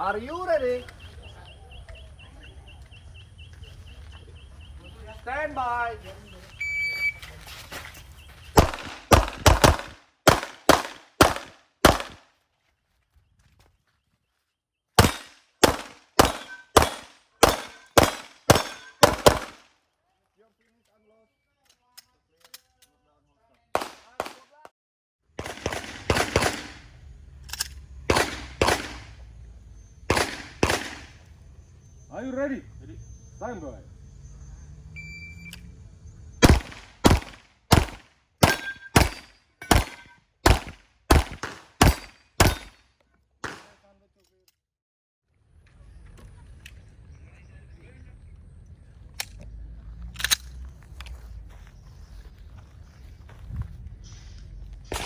Are you ready? Stand by. Your finish unload. Are you ready? Ready. Stand by.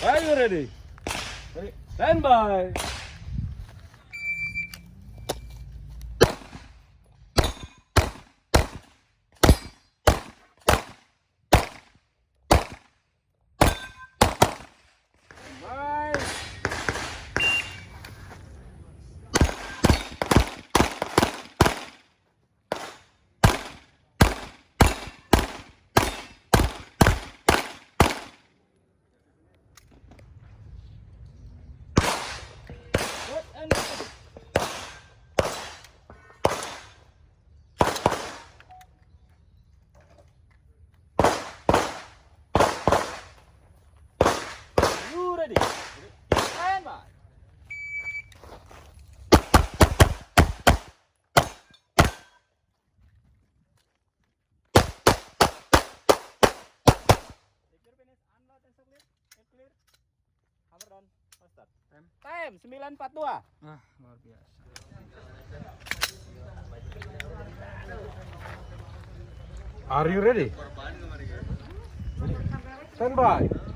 Are you ready? Ready. Stand by. Bye. Good and you ready? Ready. Stand by. Take your finish, unload and clear. It clear. Hammer down. Fast start. Time 942. Ah, luar biasa. Are you ready? Stand by.